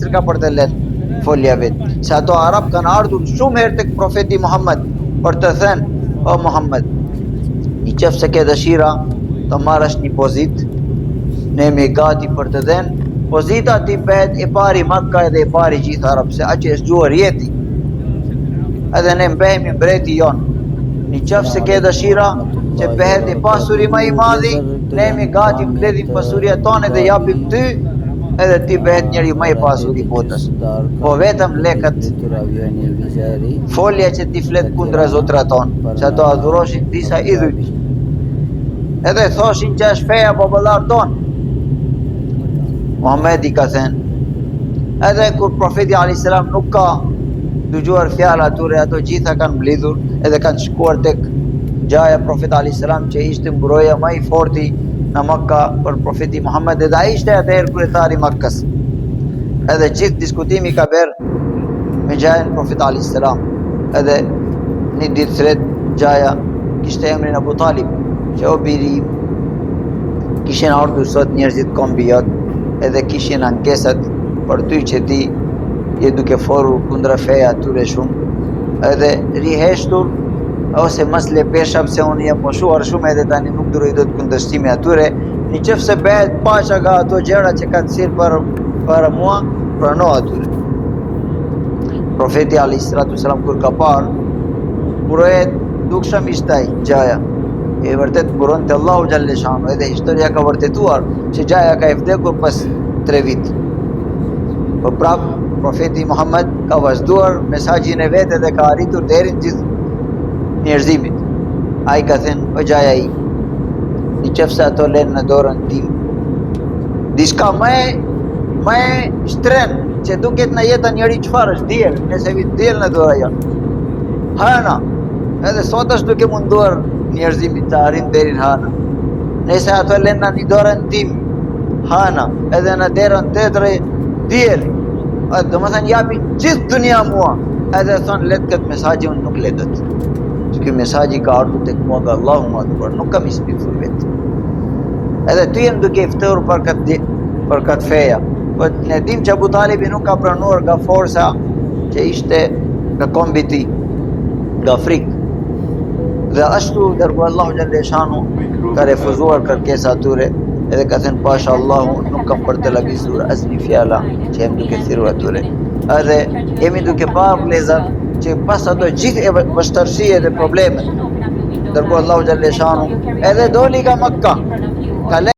tjetër ka për të lënë folja vetë. Se ato Arab kanë ardhur shumë herë tek profeti Muhammed për të thënë: o Muhammed, i qef se ke dëshira të marrësh një pozitë, ne jemi gati për të dhënë. Pozita ti bëhet e pari Makka edhe e pari gjithë Arab, se aq e zgjuar jeti. Edhe ne mbehemi mbreti jon. Në qoftë se ke dëshira që bëhet e pasuri më i madhi, ne jemi gati mbledhim pasuria tonë dhe japim ty, edhe ti bëhet njëri më i pasur i botës. Po vetëm lekët, folja që ti flet kundra zotra tonë, që ato adhuroshin disa idhujt, edhe thoshin që është feja popullar tonë. Muhamedi ka thënë, edhe kur profeti a.s. nuk ka dëgjuar fjala atyre, ato gjitha kanë mblidhur edhe kanë shkuar tek gjaja profeti a.s. që ishte mbroja më i forti në Makka për profeti Muhammed, edhe ai ishte atëherë kryetari i Makkës. Edhe gjithë diskutimi ka bërë me gjajën profeti a.s. Edhe një ditë thret gjaja kishte emrin Abu Talib, që o biri im, kishin ardhur sot njerëzit kombijat, edhe kishin ankesat për ty që ti je duke forur kundra feja atyre shumë, edhe riheshtur ose mas lepesha pse unë jam moshuar shumë edhe tani nuk duroj dot kundërshtimi atyre, në qoftë se bëhet pasha nga ato gjëra që kanë thirrë për mua, prano atyre. Profeti alayhis salam kur ka parë, burohet dukshëm ishtaj gjaja. E vërtet buron të Allahu xhalle shanu, edhe historia ka vërtetuar që gjaja ka vdekur pas 3 vit. Po prap profeti Muhammed ka vazhduar mesazhin e vet dhe ka arritur deri në gjithë njerëzimit. Ai ka thënë: o gjaja i, në qoftë se ato lënë në dorën tim diçka më e shtren që duket në jetën njëri çfarë është diell, nëse vit diell në dorë jonë. Hana, edhe sot është duke munduar njerëzimit të arrin deri në hana. Nëse ato lënë në dorën tim, hana, edhe në derën tjetër diell, do të thënë japi gjithë dunia mua, edhe thonë let këtë mesazh unë nuk letët. Ky mesazh ka ardhur tek mua nga Allahu më dhuar, nuk kam inspiruar vetë. Edhe ty jem duke ftuar për këtë feja. Po ne dim që Abu Talibi nuk ka pranuar nga forca që ishte nga kombiti, nga frikë. Dhe ashtu dërgu Allahu xhalle shanu ka refuzuar kërkesa atyre, edhe ka thënë pasha Allahu nuk kam për të lagizur asnjë fjala që jem duke thirrur atyre. Edhe jemi duke parë vëllezër që pas ato gjithë vështirësi dhe probleme, dërgu Allahu xhalle shanu edhe doli nga Makka.